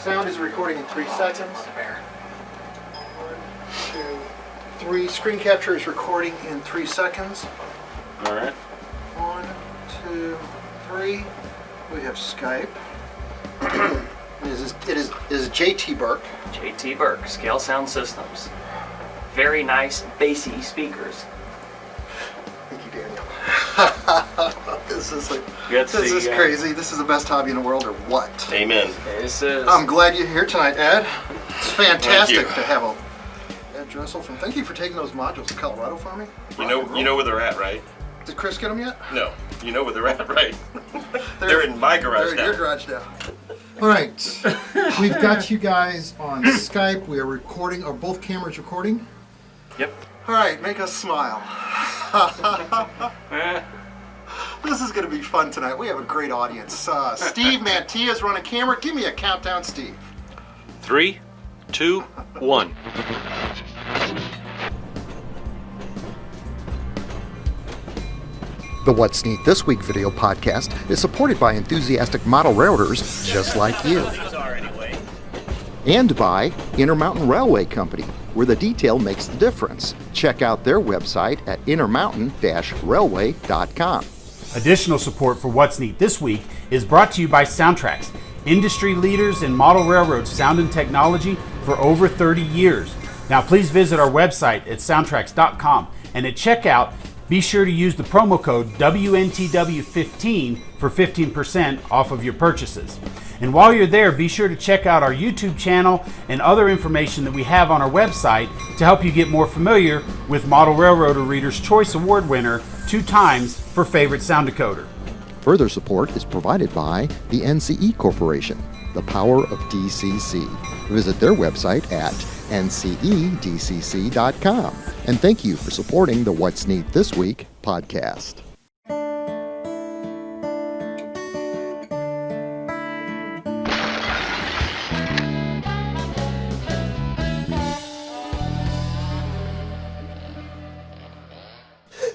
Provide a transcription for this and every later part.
Sound is recording in 3 seconds. 1, 2, 3. Screen capture is recording in 3 seconds. All right. 1, 2, 3. We have Skype. It is JT Burke. JT Burke, Scale Sound Systems. Very nice, bassy speakers. Thank you, Daniel. This is crazy. This is the best hobby in the world, or what? Amen. This is. I'm glad you're here tonight, Ed. It's fantastic to have Ed Dressel from. Thank you for taking those modules to Colorado for me. You know where they're at, right? Did Chris get them yet? No. You know where they're at, right? They're in my garage They're now. in your garage now. All right. We've got you guys on Skype. We are recording. Are both cameras recording? Yep. All right. Make us smile. This is going to be fun tonight. We have a great audience. Steve Mantia's running camera. Give me a countdown, Steve. 3, 2, 1. The What's Neat This Week video podcast is supported by enthusiastic model railroaders just like you. And by Intermountain Railway Company, where the detail makes the difference. Check out their website at intermountain-railway.com. Additional support for What's Neat This Week is brought to you by SoundTraxx, industry leaders in model railroad sound and technology for over 30 years. Now please visit our website at SoundTraxx.com, and at checkout, be sure to use the promo code WNTW15 for 15% off of your purchases. And while you're there, be sure to check out our YouTube channel and other information that we have on our website to help you get more familiar with Model Railroader Reader's Choice Award winner 2 times for Favorite Sound Decoder. Further support is provided by the NCE Corporation, the power of DCC. Visit their website at ncedcc.com. And thank you for supporting the What's Neat This Week podcast.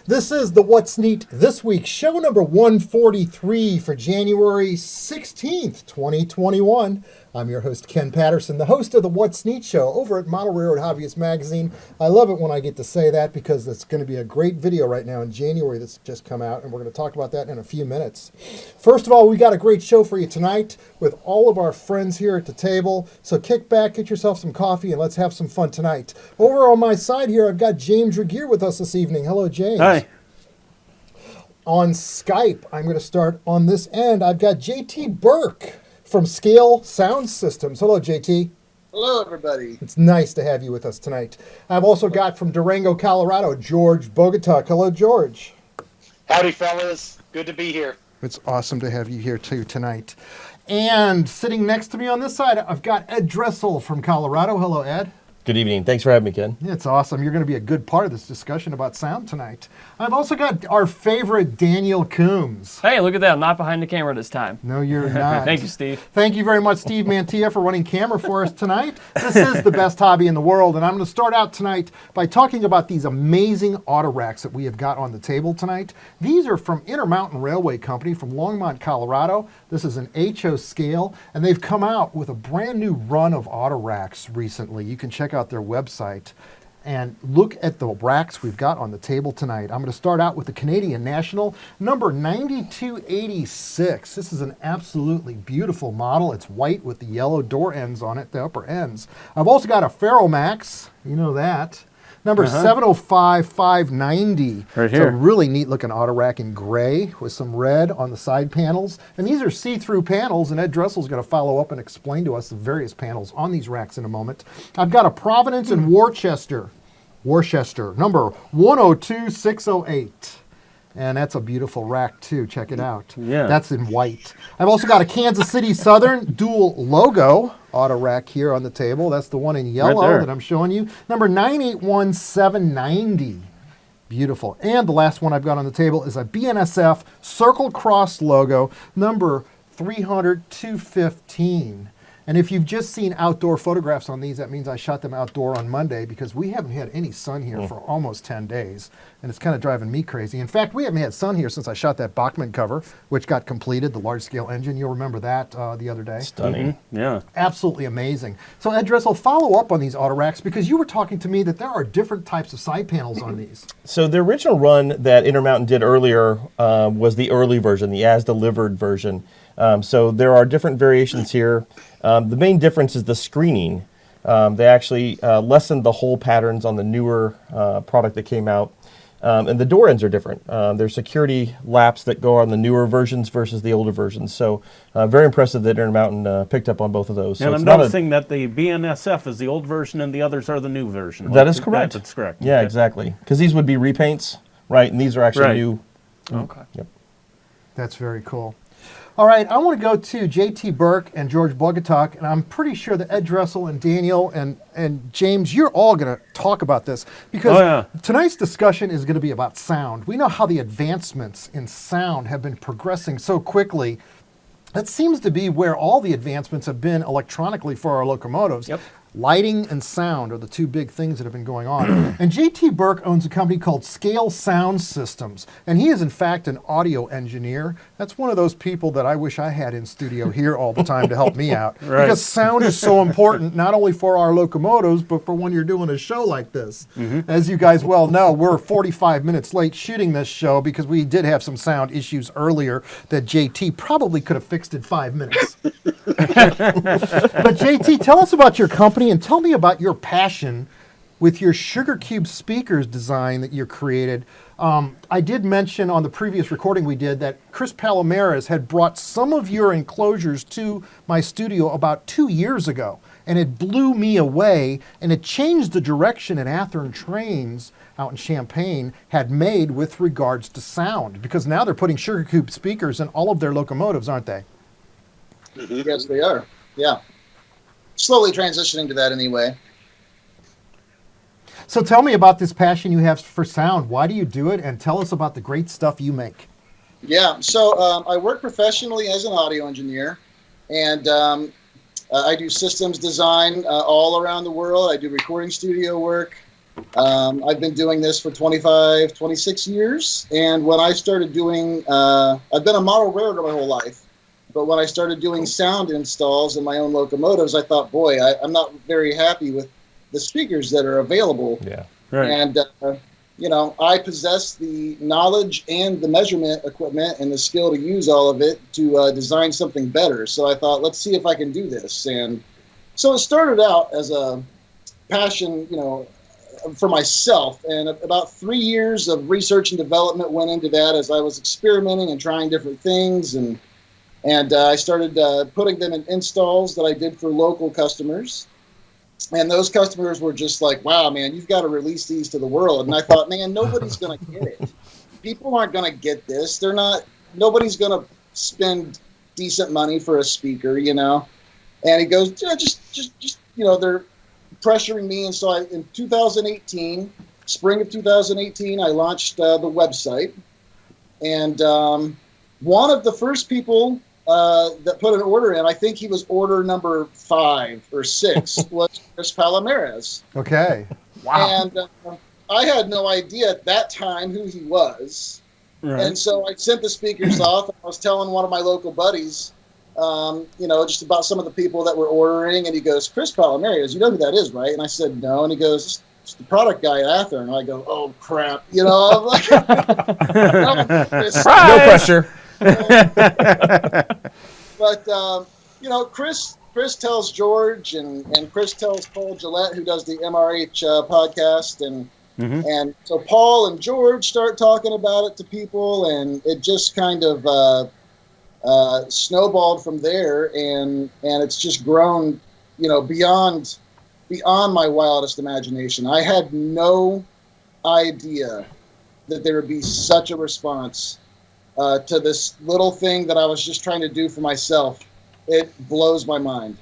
This is the What's Neat This Week, show number 143 for January 16th, 2021. I'm your host, Ken Patterson, the host of the What's Neat Show over at Model Railroad Hobbyist Magazine. I love it when I get to say that because it's going to be a great video right now in January that's just come out, and we're going to talk about that in a few minutes. First of all, we got a great show for you tonight with all of our friends here at the table. So kick back, get yourself some coffee, and let's have some fun tonight. Over on my side here, I've got James Regier with us this evening. Hello, James. Hi. On Skype, I'm going to start on this end. I've got JT Burke from Scale Sound Systems. Hello, JT. Hello, everybody. It's nice to have you with us tonight. I've also got from Durango, Colorado, George Bogatiuk. Hello, George. Howdy, fellas. Good to be here. It's awesome to have you here, too, tonight. And sitting next to me on this side, I've got Ed Dressel from Colorado. Hello, Ed. Good evening. Thanks for having me, Ken. Yeah, it's awesome. You're going to be a good part of this discussion about sound tonight. I've also got our favorite Daniel Coombs. Hey, look at that. I'm not behind the camera this time. No, you're not. Thank you, Steve. Thank you very much, Steve Mantia, for running camera for us tonight. This is the best hobby in the world, and I'm going to start out tonight by talking about these amazing auto racks that we have got on the table tonight. These are from Intermountain Railway Company from Longmont, Colorado. This is an HO scale, and they've come out with a brand new run of auto racks recently. You can check out their website and look at the racks we've got on the table tonight. I'm going to start out with the Canadian National, number 9286. This is an absolutely beautiful model. It's white with the yellow door ends on it, the upper ends. I've also got a Ferromax, you know that. Number 705-590. Right It's here. a really neat looking auto rack in gray with some red on the side panels. And these are see-through panels, and Ed Dressel's going to follow up and explain to us the various panels on these racks in a moment. I've got a Providence and Worcester, number 102608. And that's a beautiful rack too. Check it out. Yeah. That's in white. I've also got a Kansas City Southern dual logo auto rack here on the table. That's the one in yellow there. that I'm showing you. Number 981790. Beautiful. And the last one I've got on the table is a BNSF Circle Cross logo, number 300-215. And if you've just seen outdoor photographs on these, that means I shot them outdoor on Monday because we haven't had any sun here for almost 10 days. And it's kind of driving me crazy. In fact, we haven't had sun here since I shot that Bachmann cover, which got completed, the large-scale engine. You'll remember that the other day. Stunning. Yeah. Absolutely amazing. So Ed Dressel, follow up on these auto racks because you were talking to me that there are different types of side panels on these. So the original run that Intermountain did earlier was the early version, the as-delivered version. So there are different variations here. The main difference is the screening. They actually lessened the hole patterns on the newer product that came out. And the door ends are different. There's security laps that go on the newer versions versus the older versions. So very impressive that Intermountain picked up on both of those. And so I'm noticing that the BNSF is the old version and the others are the new version. That is correct. That's correct. Yeah, Okay. exactly. Because these would be repaints, right? And these are actually Right. new. Okay. Yep. That's very cool. All right, I want to go to J.T. Burke and George Bogatiuk, and I'm pretty sure that Ed Dressel and Daniel and James, you're all going to talk about this because tonight's discussion is going to be about sound. We know how the advancements in sound have been progressing so quickly. That seems to be where all the advancements have been electronically for our locomotives. Yep. Lighting and sound are the two big things that have been going on. And J.T. Burke owns a company called Scale Sound Systems, and he is in fact an audio engineer. That's one of those people that I wish I had in studio here all the time to help me out. Right. Because sound is so important, not only for our locomotives, but for when you're doing a show like this. As you guys well know, we're 45 minutes late shooting this show because we did have some sound issues earlier that J.T. probably could have fixed in 5 minutes. But J.T., tell us about your company and tell me about your passion with your Sugar Cube speakers design that you created. I did mention on the previous recording we did that Chris Palomares had brought some of your enclosures to my studio about 2 years ago, and it blew me away, and it changed the direction that Athearn Trains out in Champaign had made with regards to sound, because now they're putting Sugar Cube speakers in all of their locomotives, aren't they? Yes, they are. Yeah. Slowly transitioning to that anyway. So tell me about this passion you have for sound. Why do you do it? And tell us about the great stuff you make. Yeah, so I work professionally as an audio engineer, and I do systems design all around the world. I do recording studio work. I've been doing this for 25, 26 years, and when I started doing, I've been a model railroader my whole life, but when I started doing sound installs in my own locomotives, I thought, boy, I'm not very happy with the speakers that are available. Yeah. Right. And, you know, I possess the knowledge and the measurement equipment and the skill to use all of it to design something better. So I thought, let's see if I can do this. And so it started out as a passion, you know, for myself. And about 3 years of research and development went into that as I was experimenting and trying different things. And I started putting them in installs that I did for local customers. And those customers were just like, wow, man, you've got to release these to the world. And I thought, man, nobody's going to get it. People aren't going to get this. Nobody's going to spend decent money for a speaker, you know? And he goes, yeah, just, you know, they're pressuring me. And so in 2018, spring of 2018, I launched the website. And one of the first people that put an order in, I think he was order number 5 or 6, was Chris Palomares. Okay. Wow. And I had no idea at that time who he was. Right. And so I sent the speakers off. And I was telling one of my local buddies, you know, just about some of the people that were ordering. And he goes, Chris Palomares, you know who that is, right? And I said, no. And he goes, it's the product guy at Athearn. And I go, oh, crap. You know, I'm like, No pressure. But you know, Chris tells George and Chris tells Paul Gillette, who does the MRH podcast, and so Paul and George start talking about it to people, and it just kind of snowballed from there, and it's just grown, you know, beyond my wildest imagination. I had no idea that there would be such a response to this little thing that I was just trying to do for myself. It blows my mind.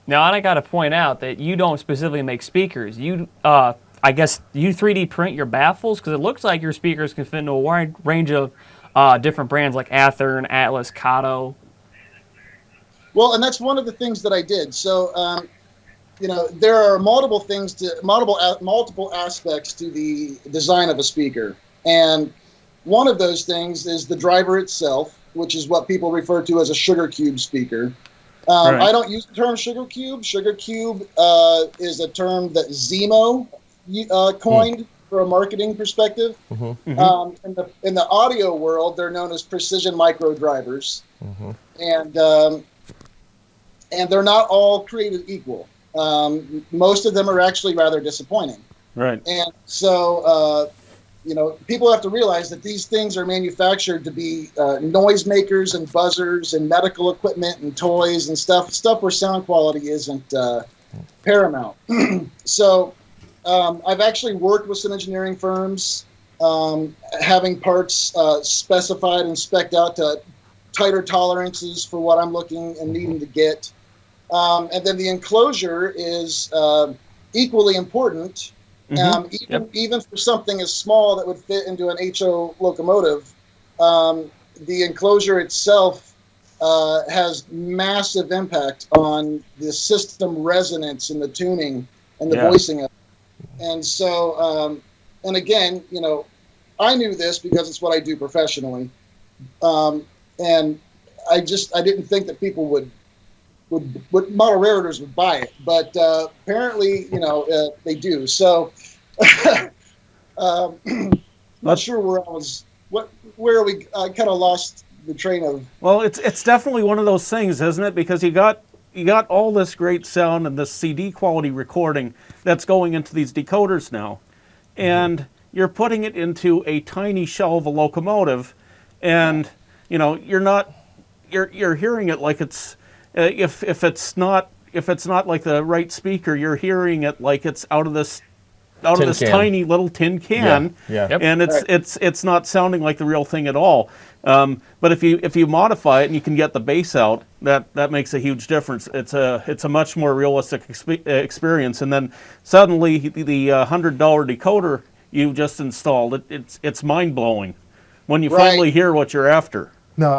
Now, and I got to point out that you don't specifically make speakers. You, I guess, you 3D print your baffles, because it looks like your speakers can fit into a wide range of different brands like Athearn, Atlas, Kato. Well, and that's one of the things that I did. So, there are multiple aspects to the design of a speaker. And one of those things is the driver itself, which is what people refer to as a sugar cube speaker. Right. I don't use the term sugar cube. Sugar cube is a term that Zemo coined for a marketing perspective. In the audio world, they're known as precision micro drivers, and they're not all created equal. Most of them are actually rather disappointing. Right. And so, people have to realize that these things are manufactured to be noisemakers and buzzers and medical equipment and toys and stuff where sound quality isn't paramount. So I've actually worked with some engineering firms, having parts specified and spec'd out to tighter tolerances for what I'm looking and needing to get. And then the enclosure is equally important. Even for something as small that would fit into an HO locomotive, the enclosure itself has massive impact on the system resonance and the tuning and the voicing of it. And so, and again, I knew this because it's what I do professionally. And I didn't think that people would model railroaders would buy it, but apparently, they do. So, not sure where I was. Where we kind of lost the train of. Well, it's definitely one of those things, isn't it? Because you got all this great sound and this CD quality recording that's going into these decoders now, and you're putting it into a tiny shell of a locomotive, and you're hearing it like it's. If it's not like the right speaker, you're hearing it like it's out of this tiny little tin can, and it's not sounding like the real thing at all. But if you modify it and you can get the bass out, that makes a huge difference. It's a much more realistic experience. And then suddenly the $100 decoder you just installed, it's mind blowing when you finally hear what you're after. No,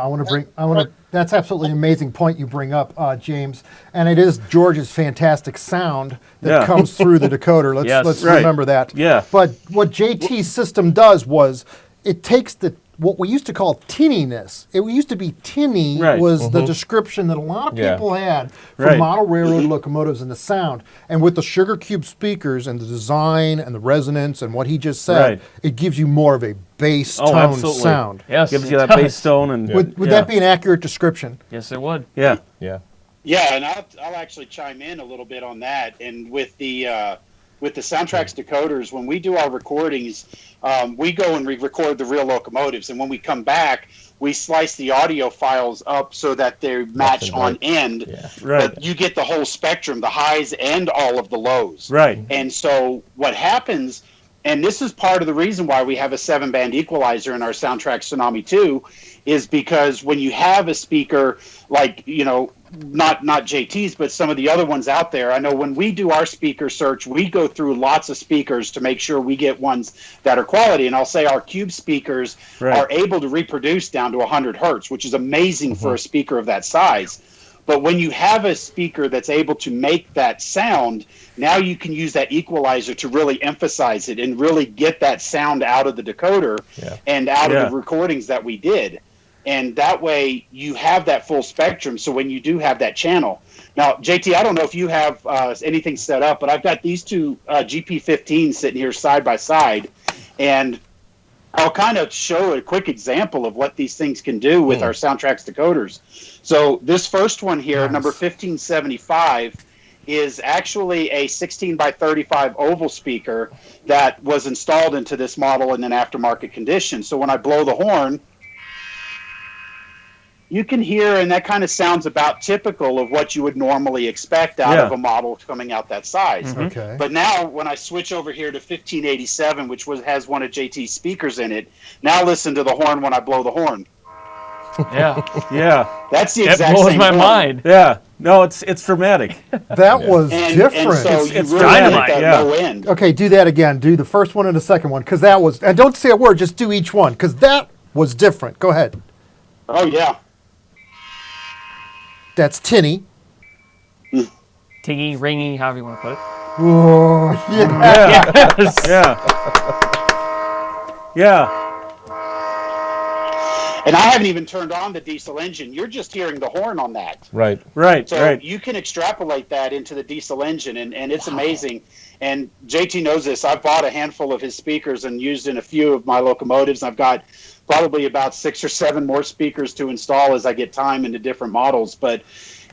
that's absolutely an amazing point you bring up, James. And it is George's fantastic sound that comes through the decoder. Let's remember that. Yeah. But what JT's system does was it takes what we used to call tinniness. It used to be tinny was the description that a lot of people had for model railroad locomotives and the sound. And with the sugar cube speakers and the design and the resonance and what he just said, it gives you more of a bass tone sound. Yes, gives you that bass tone. And would that be an accurate description? Yes, it would. Yeah, and I'll actually chime in a little bit on that. And with the SoundTraxx decoders, when we do our recordings, we go and record the real locomotives, and when we come back, we slice the audio files up so that they match on end. But you get the whole spectrum, the highs and all of the lows. Right. And so what happens, and this is part of the reason why we have a 7-band equalizer in our SoundTraxx Tsunami 2, is because when you have a speaker like, not JT's, but some of the other ones out there, I know when we do our speaker search, we go through lots of speakers to make sure we get ones that are quality. And I'll say our cube speakers are able to reproduce down to 100 hertz, which is amazing for a speaker of that size. But when you have a speaker that's able to make that sound, now you can use that equalizer to really emphasize it and really get that sound out of the decoder and out of the recordings that we did. And that way you have that full spectrum. So when you do have that channel. Now, JT, I don't know if you have anything set up, but I've got these two GP15s sitting here side by side. And I'll kind of show a quick example of what these things can do with our SoundTraxx decoders. So this first one here, number 1575, is actually a 16 by 35 oval speaker that was installed into this model in an aftermarket condition. So when I blow the horn, you can hear, and that kind of sounds about typical of what you would normally expect out of a model coming out that size. Okay. But now when I switch over here to 1587, which has one of JT's speakers in it, now listen to the horn when I blow the horn. Yeah. That's the exact same. It blows my horn. mind. Yeah. No, it's dramatic. That was different. And so It's really dynamite, get that low end. Okay, do that again. Do the first one and the second one, because that was, and don't say a word, just do each one, because that was different. Go ahead. Oh, yeah. That's tinny. Tingy, ringy, however you want to put it. Oh, yeah. Yes. Yeah. And I haven't even turned on the diesel engine. You're just hearing the horn on that. Right. Right. So right. you can extrapolate that into the diesel engine, and it's amazing. And JT knows this. I've bought a handful of his speakers and used in a few of my locomotives. I've got probably about 6 or 7 more speakers to install as I get time into different models. But,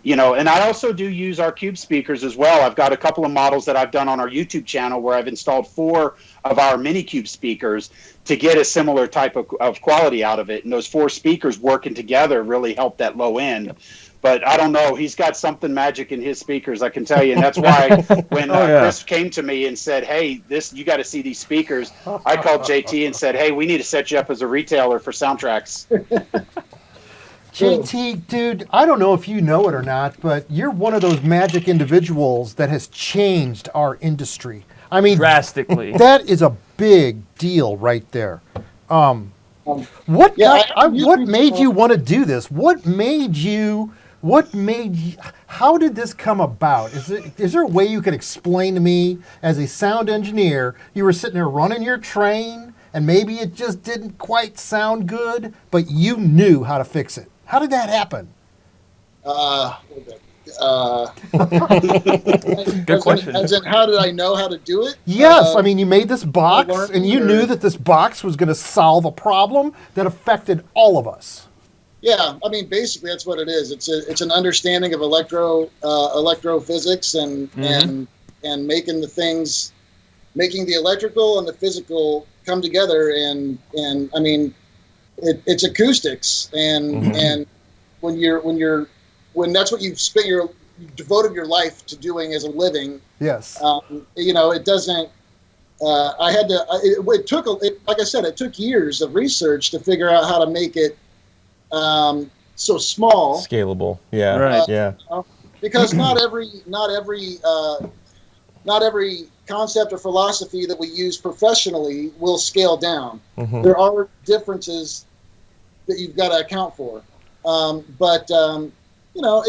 you know, and I also do use our Cube speakers as well. I've got a couple of models that I've done on our YouTube channel where I've installed 4 of our mini Cube speakers to get a similar type of quality out of it. And those 4 speakers working together really help that low end. But I don't know. He's got something magic in his speakers, I can tell you. And that's why when Chris came to me and said, hey, you got to see these speakers, I called JT and said, hey, we need to set you up as a retailer for SoundTraxx. JT, dude, I don't know if you know it or not, but you're one of those magic individuals that has changed our industry. I mean, drastically. That is a big deal right there. What made you want to do this? How did this come about? Is there a way you could explain to me, as a sound engineer, you were sitting there running your train and maybe it just didn't quite sound good, but you knew how to fix it? How did that happen? Good question. As in, how did I know how to do it? Yes, I mean, you made this box, and you knew that this box was going to solve a problem that affected all of us. Yeah, I mean, basically, that's what it is. It's an understanding of electrophysics and making the electrical and the physical come together, and I mean, it's acoustics, and when that's what you've devoted your life to doing as a living. Yes. You know, it doesn't. It took, like I said, it took years of research to figure out how to make it so small, scalable. Yeah. Right. Yeah. Because not every concept or philosophy that we use professionally will scale down. Mm-hmm. There are differences that you've got to account for. You know,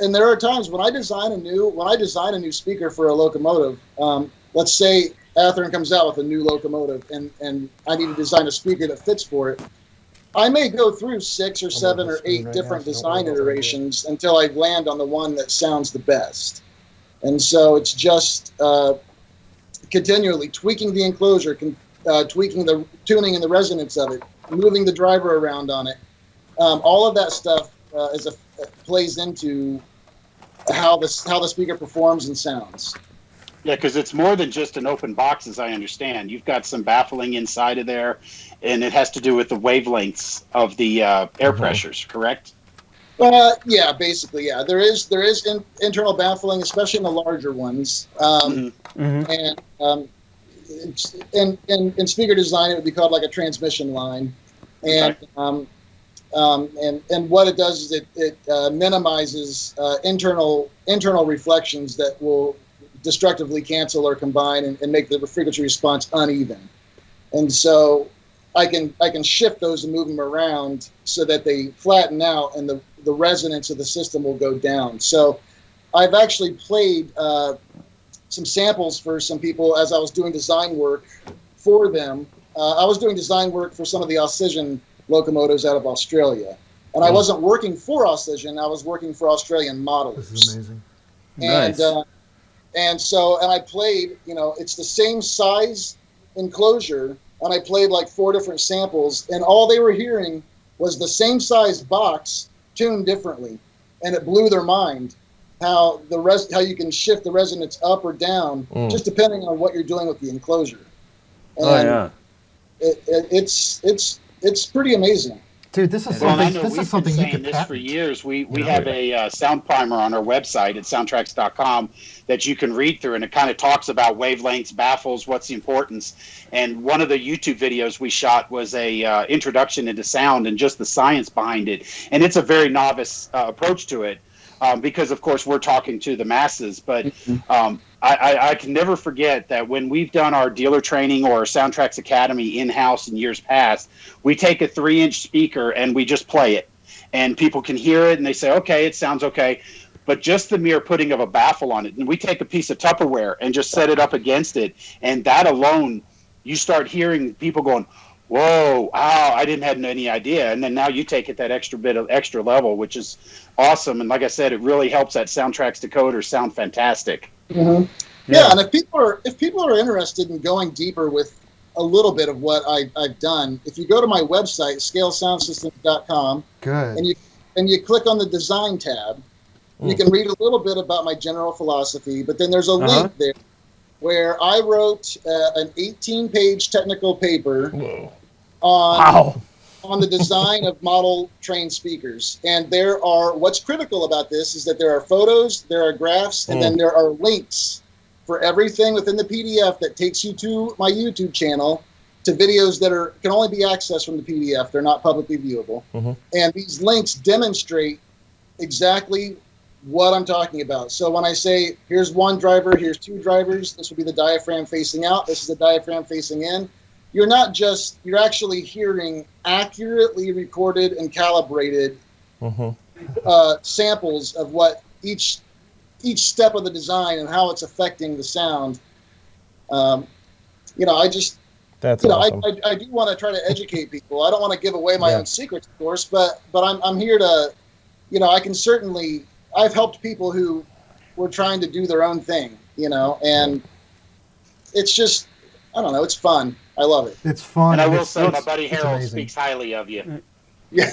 and there are times when I design a new speaker for a locomotive. Let's say Athearn comes out with a new locomotive, and I need to design a speaker that fits for it. I may go through 6 or 7 or 8 different design iterations until I land on the one that sounds the best. And so it's just continually tweaking the enclosure, tweaking the tuning and the resonance of it, moving the driver around on it. All of that stuff plays into how the speaker performs and sounds. Yeah, because it's more than just an open box, as I understand. You've got some baffling inside of there, and it has to do with the wavelengths of the air pressures, correct? Yeah, basically, yeah. There is internal baffling, especially in the larger ones. And in speaker design, it would be called like a transmission line. And and what it does is it minimizes internal reflections that will destructively cancel or combine and make the frequency response uneven. And so I can shift those and move them around so that they flatten out and the resonance of the system will go down. So I've actually played some samples for some people as I was doing design work for them. I was doing design work for some of the Alcisian locomotives out of Australia. And I wasn't working for Alcisian, I was working for Australian modelers. This is amazing. And Nice. And I played, you know, it's the same size enclosure, and I played like 4 different samples, and all they were hearing was the same size box tuned differently, and it blew their mind how you can shift the resonance up or down just depending on what you're doing with the enclosure. And it's pretty amazing. Dude, this is something you could patent. For years. We have a sound primer on our website at SoundTraxx.com that you can read through, and it kind of talks about wavelengths, baffles, what's the importance. And one of the YouTube videos we shot was a introduction into sound and just the science behind it. And it's a very novice approach to it because, of course, we're talking to the masses. But I can never forget that when we've done our dealer training or our SoundTraxx Academy in-house in years past, we take a 3-inch speaker and we just play it. and people can hear it and they say, okay, it sounds okay. But just the mere putting of a baffle on it, and we take a piece of Tupperware and just set it up against it, and that alone, you start hearing people going, whoa, wow, I didn't have any idea. And then now you take it that extra bit of extra level, which is awesome. And like I said, it really helps that SoundTraxx decoder sound fantastic. Mm-hmm. Yeah, and if people are interested in going deeper with a little bit of what I've done, if you go to my website, scalesoundsystems.com, Good. and you click on the design tab, you can read a little bit about my general philosophy, but then there's a link there where I wrote an 18-page technical paper on the design of model train speakers. And what's critical about this is that there are photos, there are graphs, and then there are links for everything within the PDF that takes you to my YouTube channel, to videos that can only be accessed from the PDF. They're not publicly viewable. And these links demonstrate exactly what I'm talking about. So when I say, here's one driver, here's two drivers, this will be the diaphragm facing out, this is the diaphragm facing in, you're actually hearing accurately recorded and calibrated samples of what each step of the design and how it's affecting the sound. That's awesome. I do want to try to educate people. I don't want to give away my own secrets, of course, but I'm here to, I can certainly, I've helped people who were trying to do their own thing, and it's just, I don't know, it's fun. I love it. It's fun. And I will say, my buddy Harold speaks highly of you. Yeah.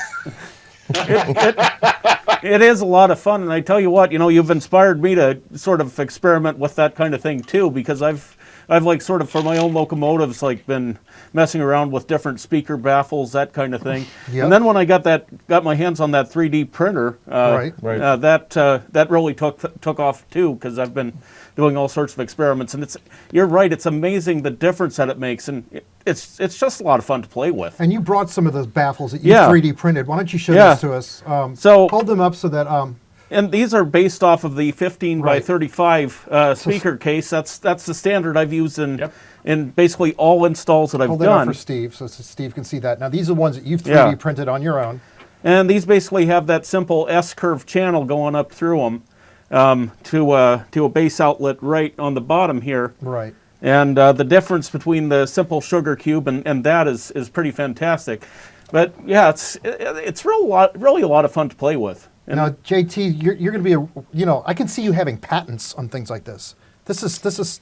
It is a lot of fun, and I tell you what, you've inspired me to sort of experiment with that kind of thing too, because I've like sort of for my own locomotives like been messing around with different speaker baffles, that kind of thing. And then when I got my hands on that 3D printer, that really took off too, because I've been doing all sorts of experiments, and you're right, it's amazing the difference that it makes, and it's just a lot of fun to play with. And you brought some of those baffles that you 3D printed. Why don't you show those to us? So hold them up so that and these are based off of the 15 by 35 speaker case. That's the standard I've used in basically all installs that I've hold done. Hold it up for Steve so Steve can see that. Now these are the ones that you've 3D printed on your own. And these basically have that simple S-curve channel going up through them to a base outlet right on the bottom here. Right. And the difference between the simple sugar cube and that is pretty fantastic. But yeah, it's really a lot of fun to play with. And now, JT, you're going to be I can see you having patents on things like this. This is.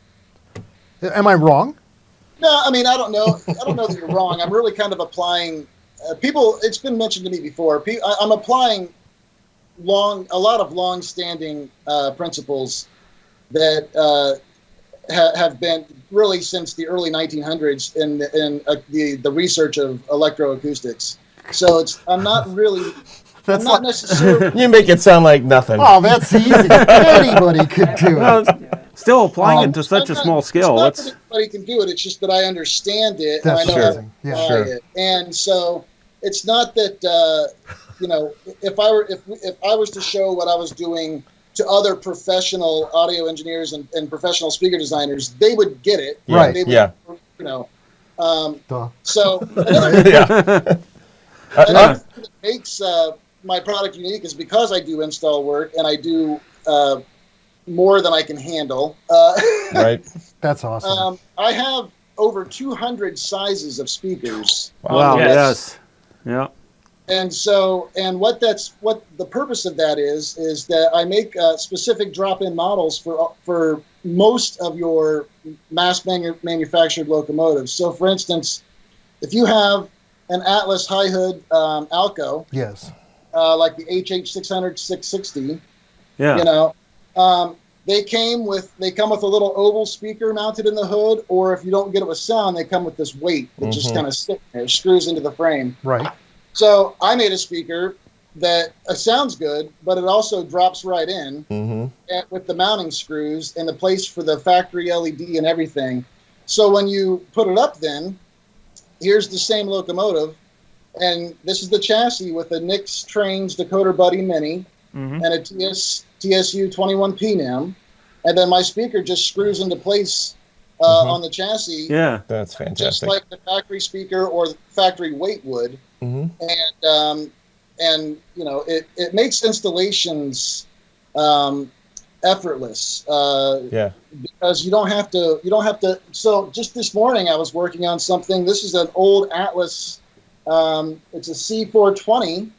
Am I wrong? No, I mean I don't know. I don't know that you're wrong. I'm really kind of applying. People, it's been mentioned to me before. I'm applying a lot of long-standing principles that have been really since the early 1900s in the research of electroacoustics. So I'm not really. I'm not necessarily. You make it sound like nothing. Oh, that's easy. Anybody could do it. Still applying it to such a small scale. It's not that anybody can do it. It's just that I understand it and I know how to apply it. And so it's not that if I was to show what I was doing to other professional audio engineers and professional speaker designers, they would get it. Right. They would, So another thing that makes my product unique is because I do install work and I do more than I can handle. Right. That's awesome. I have over 200 sizes of speakers. Wow. Yes. Yeah. And so, what the purpose of that is that I make specific drop-in models for most of your mass manufactured locomotives. So, for instance, if you have an Atlas high hood Alco, yes, like the HH600 660, they come with a little oval speaker mounted in the hood, or if you don't get it with sound, they come with this weight that just kind of sits there, screws into the frame. Right. So I made a speaker that sounds good, but it also drops right in with the mounting screws and the place for the factory LED and everything. So when you put it up, then here's the same locomotive, and this is the chassis with a Nix Trains Decoder Buddy Mini and a TSU 21P NAM, and then my speaker just screws into place on the chassis. Yeah, that's fantastic. Just like the factory speaker or the factory weight would. And you know, it makes installations effortless. Yeah. Because you don't have to. So just this morning I was working on something. This is an old Atlas. It's a C420.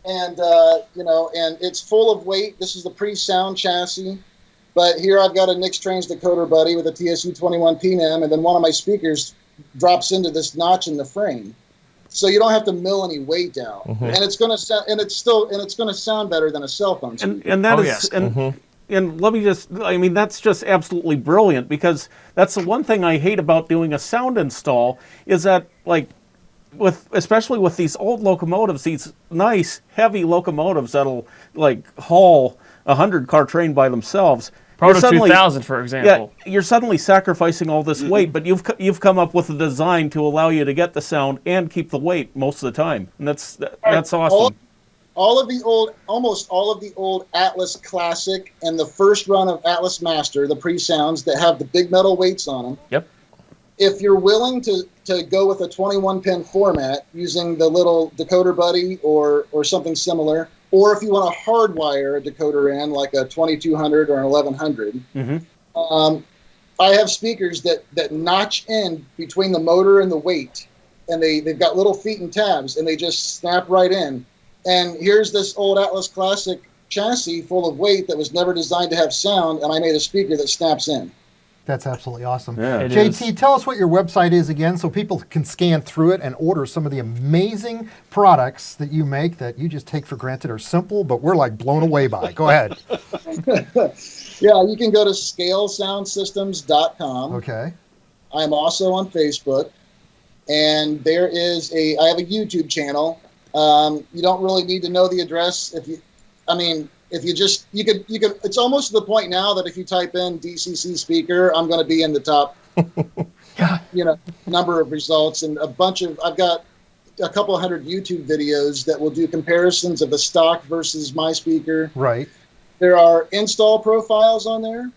And you know, and it's full of weight. This is the pre-sound chassis, but here I've got a Nix Trains decoder buddy with a TSU 21 PNM, and then one of my speakers drops into this notch in the frame, so you don't have to mill any weight out, and it's going to sound, and it's going to sound better than a cell phone speaker. And that is, and let me just, I mean, that's just absolutely brilliant, because that's the one thing I hate about doing a sound install is that, like, especially with these old locomotives, these nice heavy locomotives that'll like haul a 100-car train by themselves. Proto 2000, for example. Yeah, you're suddenly sacrificing all this weight, but you've come up with a design to allow you to get the sound and keep the weight most of the time, and that's awesome. Almost all of the old Atlas Classic and the first run of Atlas Master, the pre-sounds that have the big metal weights on them. Yep. If you're willing to go with a 21-pin format using the little decoder buddy or something similar, or if you want to hardwire a decoder in like a 2200 or an 1100, I have speakers that notch in between the motor and the weight, and they've got little feet and tabs, and they just snap right in. And here's this old Atlas Classic chassis full of weight that was never designed to have sound, and I made a speaker that snaps in. That's absolutely awesome. Yeah, JT, tell us what your website is again so people can scan through it and order some of the amazing products that you make that you just take for granted are simple, but we're like blown away by. Go ahead. Yeah, you can go to scalesoundsystems.com. Okay. I'm also on Facebook, and I have a YouTube channel. You don't really need to know the address you could, it's almost to the point now that if you type in DCC speaker, I'm going to be in the top, number of results, and I've got a couple hundred YouTube videos that will do comparisons of the stock versus my speaker. Right. There are install profiles on there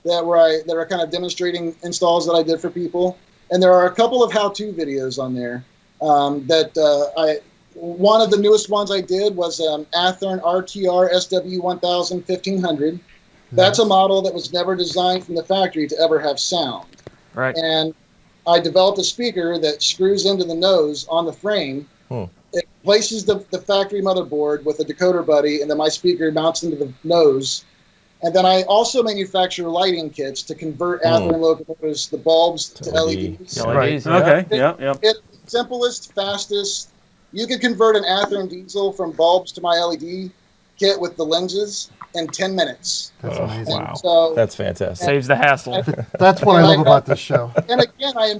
that are kind of demonstrating installs that I did for people. And there are a couple of how-to videos on there one of the newest ones I did was Athearn RTR SW1000 1500. That's a model that was never designed from the factory to ever have sound. Right. And I developed a speaker that screws into the nose on the frame. It places the factory motherboard with a decoder buddy, and then my speaker mounts into the nose. And then I also manufacture lighting kits to convert Athearn locomotives, the bulbs to LEDs. Right. Okay. Yeah. It's simplest, fastest. You could convert an Athearn diesel from bulbs to my LED kit with the lenses in 10 minutes. That's amazing. Wow. So, That's fantastic. Saves the hassle. That's what I love about this show. And again, I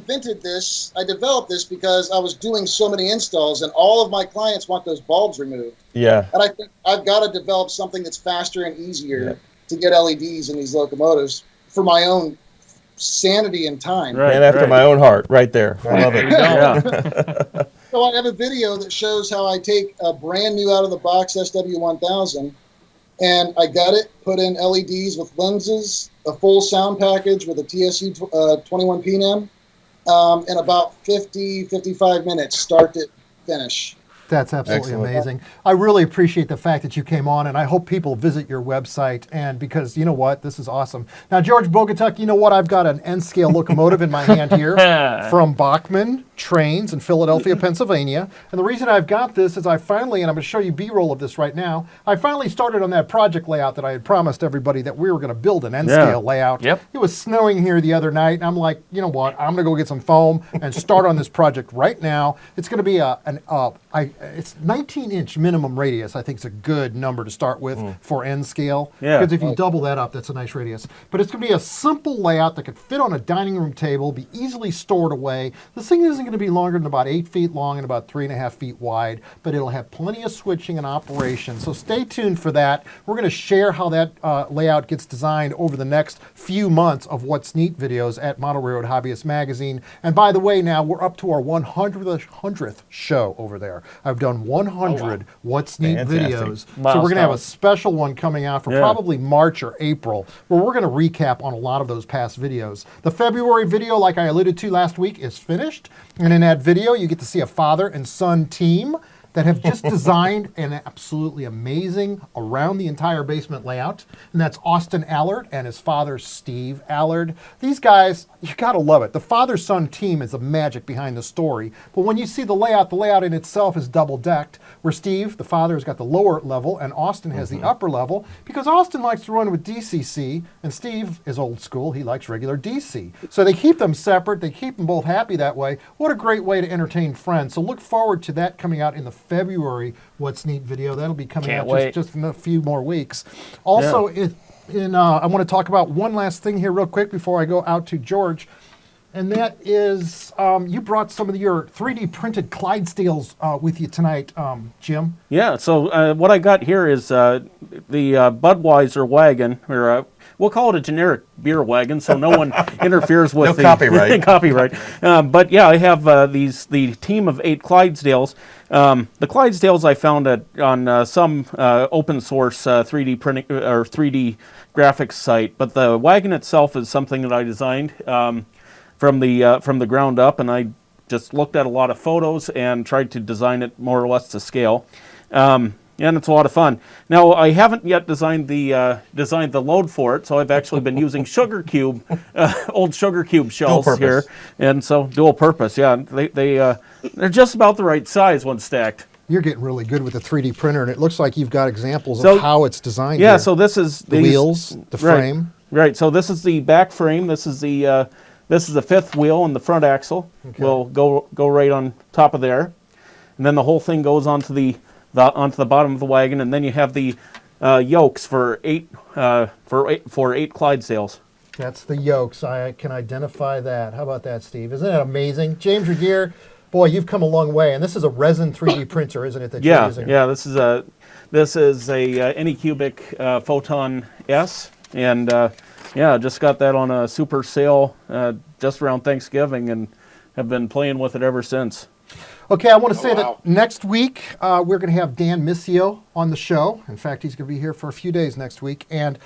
developed this because I was doing so many installs, and all of my clients want those bulbs removed. Yeah. And I think I've got to develop something that's faster and easier to get LEDs in these locomotives for my own sanity and time. Right, and after my own heart, right there. I love it. Yeah. So I have a video that shows how I take a brand new out-of-the-box SW1000, and I got it, put in LEDs with lenses, a full sound package with a TSU 21 PNM, in about 55 minutes, start to finish. That's absolutely amazing. I really appreciate the fact that you came on, and I hope people visit your website. And because you know what, this is awesome. Now, George Bogatiuk, you know what? I've got an N-scale locomotive in my hand here from Bachman Trains in Philadelphia, Pennsylvania. And the reason I've got this is I finally, and I'm going to show you B-roll of this right now, I finally started on that project layout that I had promised everybody that we were going to build an N-scale layout. Yep. It was snowing here the other night, and I'm like, you know what? I'm going to go get some foam and start on this project right now. It's going to be it's 19-inch minimum radius. I think it's a good number to start with for N-scale. Yeah. Because if you double that up, that's a nice radius. But it's going to be a simple layout that could fit on a dining room table, be easily stored away. This thing isn't going to be longer than about 8 feet long and about 3.5 feet wide, but it'll have plenty of switching and operation. So stay tuned for that. We're going to share how that layout gets designed over the next few months of What's Neat videos at Model Railroad Hobbyist Magazine. And by the way, now we're up to our 100th show over there. I've done 100 What's Neat videos. So we're going to have a special one coming out for probably March or April, where we're going to recap on a lot of those past videos. The February video, like I alluded to last week, is finished. And in that video, you get to see a father and son team that have just designed an absolutely amazing around the entire basement layout. And that's Austin Allard and his father, Steve Allard. These guys, you gotta love it. The father-son team is the magic behind the story. But when you see the layout in itself is double-decked, where Steve, the father, has got the lower level and Austin has the upper level, because Austin likes to run with DCC and Steve is old school. He likes regular DC. So they keep them separate. They keep them both happy that way. What a great way to entertain friends. So look forward to that coming out in the February What's Neat video. That'll be coming Can't out wait. just in a few more weeks. Also, I want to talk about one last thing here real quick before I go out to George. And that is, you brought some of your 3D printed Clydesdales with you tonight, Jim. Yeah, so what I got here is the Budweiser wagon, or we'll call it a generic beer wagon, so no one interferes with the copyright. copyright. But yeah, I have the team of 8 Clydesdales. The Clydesdales I found on some open source 3D printing or 3D graphics site, but the wagon itself is something that I designed from the ground up, and I just looked at a lot of photos and tried to design it more or less to scale. And it's a lot of fun. Now, I haven't yet designed the load for it, so I've actually been using sugar cube, old sugar cube shells here, and so dual purpose. Yeah, they're just about the right size when stacked. You're getting really good with the 3D printer, and it looks like you've got examples of how it's designed. Yeah, here. so this is the wheels, the frame. Right. So this is the back frame. This is the fifth wheel and the front axle. Okay. Will go right on top of there, and then the whole thing goes onto the bottom of the wagon, and then you have the yokes for eight Clydesdales. That's the yokes. I can identify that. How about that, Steve? Isn't that amazing? James Regier, boy, you've come a long way, and this is a resin 3D printer, isn't it? That you're using? Yeah. This is a Anycubic Photon S, and just got that on a super sale just around Thanksgiving, and have been playing with it ever since. Okay, I want to say that next week we're going to have Dan Missio on the show. In fact, he's going to be here for a few days next week, and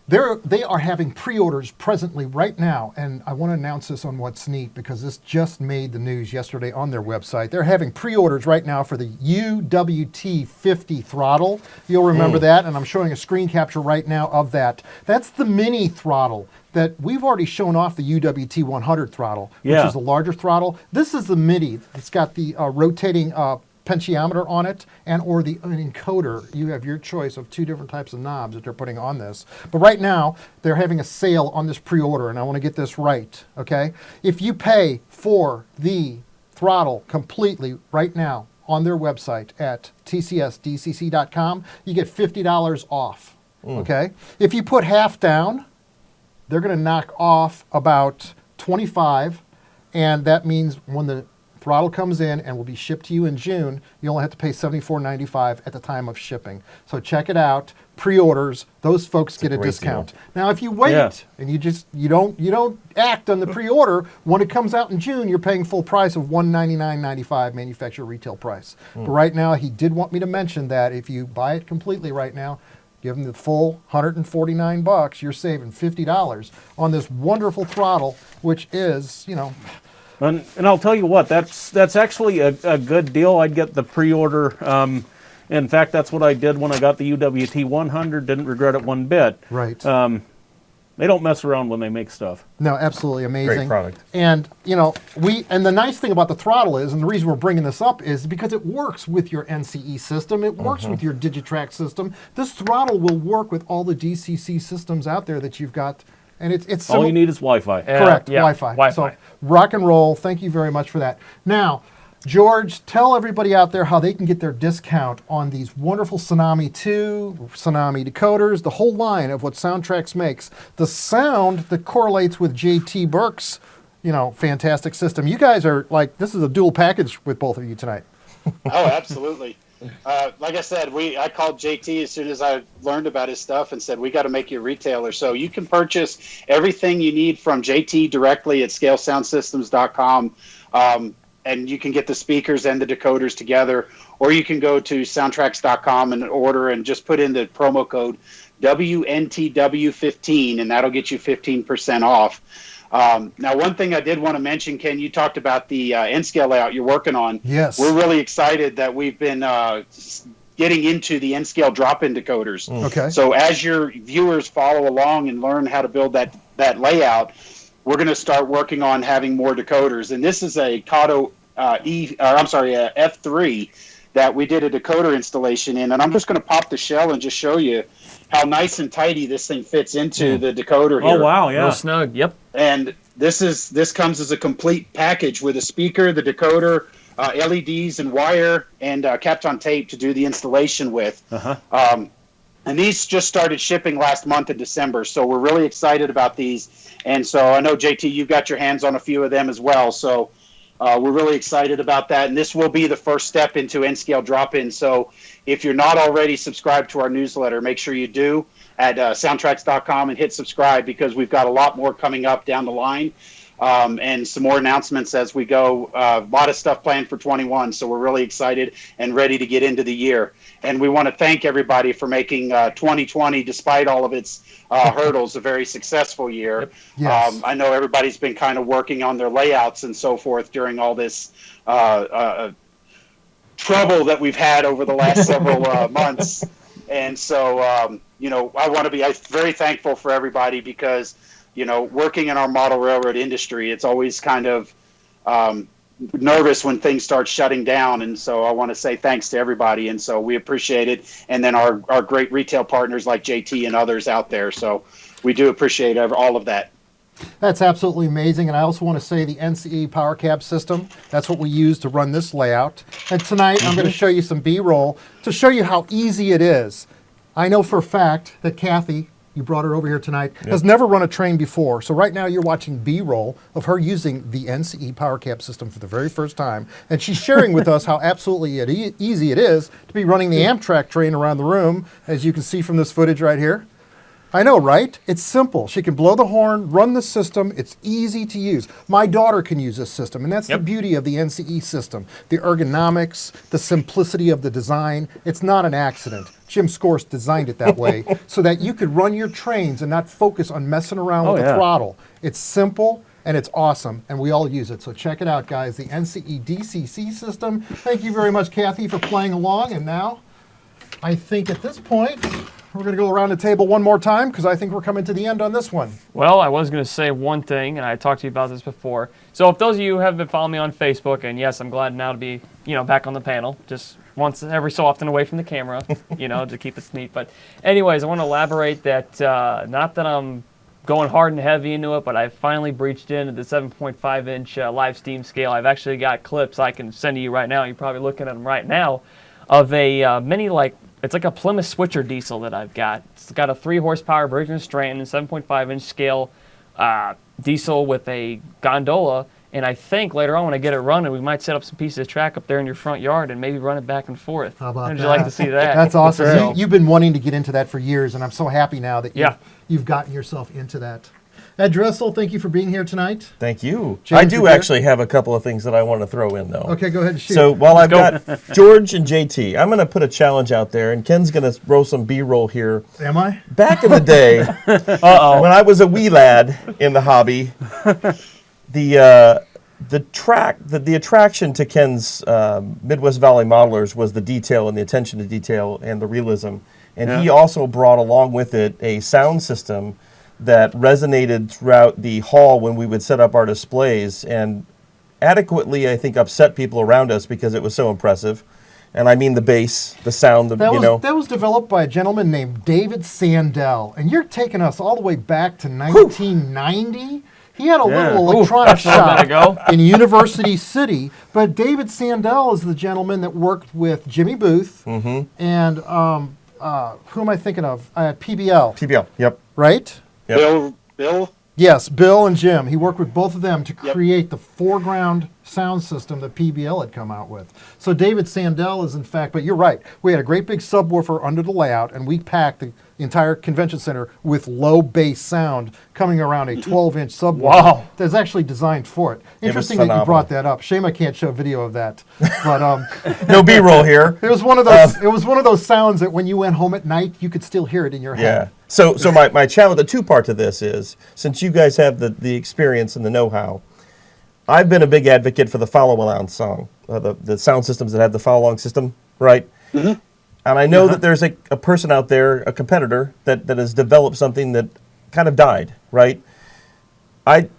they are having pre-orders presently right now, and I want to announce this on What's Neat because this just made the news yesterday on their website. They're having pre-orders right now for the UWT-50 throttle. You'll remember that, and I'm showing a screen capture right now of that. That's the mini throttle that we've already shown off, the UWT-100 throttle, which is a larger throttle. This is the mini. It's got the rotating potentiometer on it and or the encoder. You have your choice of 2 different types of knobs that they're putting on this. But right now, they're having a sale on this pre-order, and I want to get this right, okay? If you pay for the throttle completely right now on their website at tcsdcc.com, you get $50 off, okay? If you put half down, they're going to knock off about $25, and that means when the throttle comes in and will be shipped to you in June, you only have to pay $74.95 at the time of shipping. So check it out. Pre-orders, those folks get a discount. Deal. Now, if you wait and you don't act on the pre-order, when it comes out in June, you're paying full price of $199.95 manufacturer retail price. But right now, he did want me to mention that if you buy it completely right now, give them the full $149, you're saving $50 on this wonderful throttle, which is, And I'll tell you what, that's actually a good deal. I'd get the pre-order. In fact, that's what I did when I got the UWT-100. Didn't regret it one bit. Right. They don't mess around when they make stuff. No, absolutely amazing. Great product. And, and the nice thing about the throttle is, and the reason we're bringing this up is because it works with your NCE system. It works with your Digitrax system. This throttle will work with all the DCC systems out there that you've got. And it's all you need is Wi-Fi. Correct, Wi-Fi. So rock and roll. Thank you very much for that. Now, George, tell everybody out there how they can get their discount on these wonderful Tsunami 2, Tsunami decoders, the whole line of what SoundTraxx makes. The sound that correlates with JT Burke's, fantastic system. You guys are this is a dual package with both of you tonight. Oh, absolutely. Like I said, I called JT as soon as I learned about his stuff and said, we got to make you a retailer. So you can purchase everything you need from JT directly at scalesoundsystems.com. And you can get the speakers and the decoders together, or you can go to SoundTraxx.com and order and just put in the promo code WNTW15, and that'll get you 15% off. Now, one thing I did want to mention, Ken, you talked about the N-scale layout you're working on. Yes. We're really excited that we've been getting into the N-scale drop-in decoders. Okay. So as your viewers follow along and learn how to build that layout, we're going to start working on having more decoders. And this is a Kato F3 that we did a decoder installation in. And I'm just going to pop the shell and just show you how nice and tidy this thing fits into the decoder here. Oh, wow, yeah. Real snug, yep. And this comes as a complete package with a speaker, the decoder, LEDs and wire, and capped on tape to do the installation with. And these just started shipping last month in December, so we're really excited about these. And so I know, JT, you've got your hands on a few of them as well. So we're really excited about that. And this will be the first step into N-scale drop-in. So if you're not already subscribed to our newsletter, make sure you do at SoundTraxx.com and hit subscribe, because we've got a lot more coming up down the line. And some more announcements as we go. A lot of stuff planned for 21, so we're really excited and ready to get into the year. And we want to thank everybody for making 2020, despite all of its hurdles, a very successful year. Yes. I know everybody's been kind of working on their layouts and so forth during all this trouble that we've had over the last several months. And so, I want to be very thankful for everybody, because working in our model railroad industry, it's always kind of nervous when things start shutting down. And so I want to say thanks to everybody. And so we appreciate it. And then our great retail partners like JT and others out there. So we do appreciate all of that. That's absolutely amazing. And I also want to say the NCE power cab system, that's what we use to run this layout. And tonight I'm going to show you some B-roll to show you how easy it is. I know for a fact that Cathy, you brought her over here tonight, has never run a train before. So right now you're watching B-roll of her using the NCE power cab system for the very first time. And she's sharing with us how absolutely easy it is to be running the Amtrak train around the room, as you can see from this footage right here. I know, right? It's simple. She can blow the horn, run the system. It's easy to use. My daughter can use this system, and that's the beauty of the NCE system. The ergonomics, the simplicity of the design. It's not an accident. Jim Scorse designed it that way so that you could run your trains and not focus on messing around with the throttle. It's simple and it's awesome, and we all use it. So check it out, guys, the NCE DCC system. Thank you very much, Cathy, for playing along. And now, I think at this point, we're going to go around the table one more time, because I think we're coming to the end on this one. Well, I was going to say one thing, and I talked to you about this before. So if those of you who have been following me on Facebook, and yes, I'm glad now to be, back on the panel, just once every so often away from the camera, to keep it neat. But anyways, I want to elaborate that, not that I'm going hard and heavy into it, but I finally breached into the 7.5-inch live steam scale. I've actually got clips I can send to you right now. You're probably looking at them right now, of a mini, it's like a Plymouth Switcher diesel that I've got. It's got a 3-horsepower Bergen and Stratton 7.5-inch scale diesel with a gondola. And I think later on when I get it running, we might set up some pieces of track up there in your front yard and maybe run it back and forth. How about Would that? you like to see that? That's awesome. So, You've been wanting to get into that for years, and I'm so happy now that you've gotten yourself into that. Ed Dressel, thank you for being here tonight. Thank you. James I do Regier? actually have a couple of things that I want to throw in, though. Okay, go ahead and shoot. So while I've got George and JT, I'm going to put a challenge out there, and Ken's going to roll some B-roll here. Am I? Back in the day, when I was a wee lad in the hobby, the attraction to Ken's Midwest Valley modelers was the detail and the attention to detail and the realism. And he also brought along with it a sound system that resonated throughout the hall when we would set up our displays, and adequately, I think, upset people around us because it was so impressive. And I mean the bass, the sound, That was developed by a gentleman named David Sandell. And you're taking us all the way back to 1990? He had a little electronic shop in University City, but David Sandell is the gentleman that worked with Jimmy Booth and who am I thinking of? PBL. PBL, yep. Right? Yep. Bill? Yes, Bill and Jim. He worked with both of them to create the foreground sound system that PBL had come out with. So David Sandell is, in fact, but you're right. We had a great big subwoofer under the layout, and we packed the entire convention center with low bass sound coming around a 12-inch subwoofer. Wow. That's actually designed for it. Interesting that you brought that up. Shame I can't show video of that. But no B-roll here. It was one of those. It was one of those sounds that when you went home at night, you could still hear it in your head. So my challenge, the two-part to this is, since you guys have the experience and the know-how, I've been a big advocate for the follow-along song, the sound systems that have the follow-along system, right? Mm-hmm. And I know that there's a person out there, a competitor, that has developed something that kind of died, right?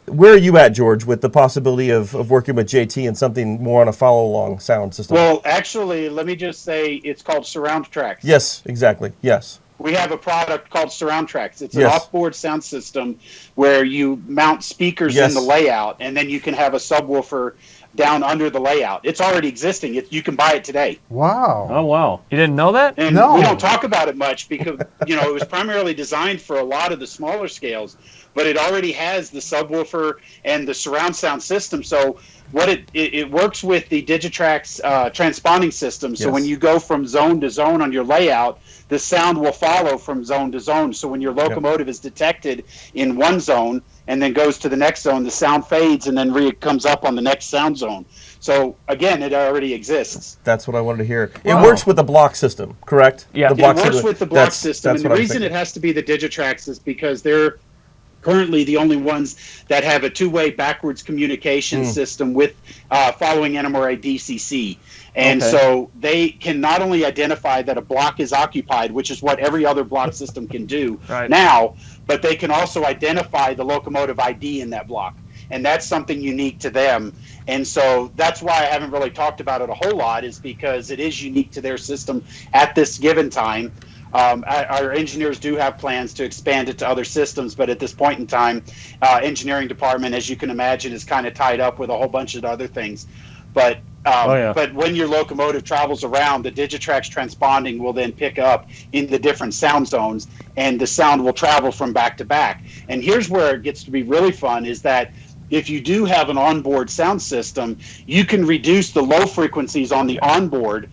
Where are you at, George, with the possibility of working with JT and something more on a follow-along sound system? Well, actually, let me just say it's called SoundTraxx. Yes, exactly, yes. We have a product called SoundTraxx. It's an off-board sound system where you mount speakers in the layout, and then you can have a subwoofer down under the layout. It's already existing. You can buy it today. Wow. Oh, wow. You didn't know that? And we don't talk about it much because, it was primarily designed for a lot of the smaller scales, but it already has the subwoofer and the surround sound system. So what it works with the Digitrax transponding system. So when you go from zone to zone on your layout, the sound will follow from zone to zone. So when your locomotive is detected in one zone and then goes to the next zone, the sound fades and then comes up on the next sound zone. So again, it already exists. That's what I wanted to hear. Wow. It works with the block system, correct? Yeah, it works with the block system. And the reason it has to be the Digitrax is because they're currently the only ones that have a two-way backwards communication system with following NMRA DCC. And so they can not only identify that a block is occupied, which is what every other block system can do now, but they can also identify the locomotive ID in that block. And that's something unique to them. And so that's why I haven't really talked about it a whole lot, is because it is unique to their system at this given time. Our engineers do have plans to expand it to other systems, but at this point in time, engineering department, as you can imagine, is kind of tied up with a whole bunch of other things. But but when your locomotive travels around, the Digitrax transponding will then pick up in the different sound zones, and the sound will travel from back to back. And here's where it gets to be really fun, is that if you do have an onboard sound system, you can reduce the low frequencies on the onboard,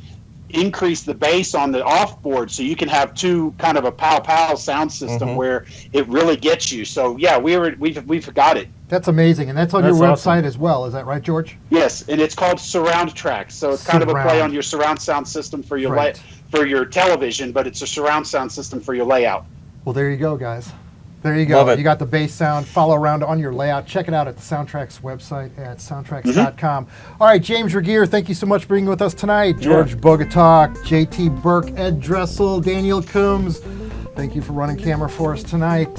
increase the bass on the offboard, so you can have two kind of a pow-pow sound system where it really gets you. So yeah, we've got it. That's amazing, and that's on your website as well. Is that right, George? Yes, and it's called SoundTraxx. So it's kind of a play on your surround sound system for your for your television, but it's a surround sound system for your layout. Well, there you go, guys. There you go. You got the bass sound, follow around on your layout. Check it out at the SoundTraxx website at soundtraxx.com. All right, James Regier, thank you so much for being with us tonight. George Bogatiuk, JT Burke, Ed Dressel, Daniel Coombs. Thank you for running camera for us tonight.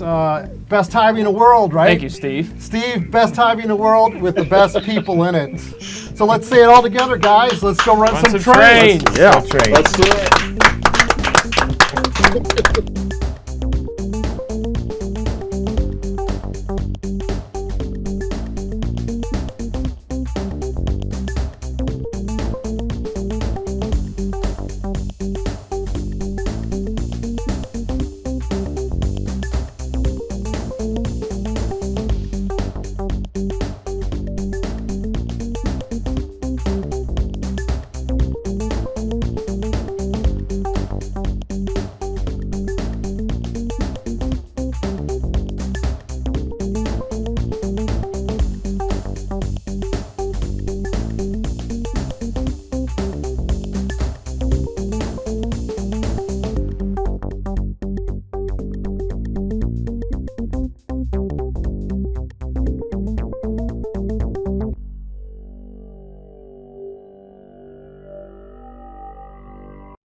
Best hobby in the world, right? Thank you, Steve. Steve, best hobby in the world with the best people in it. So let's say it all together, guys. Let's go run some trains. Yeah, trains. Let's do it.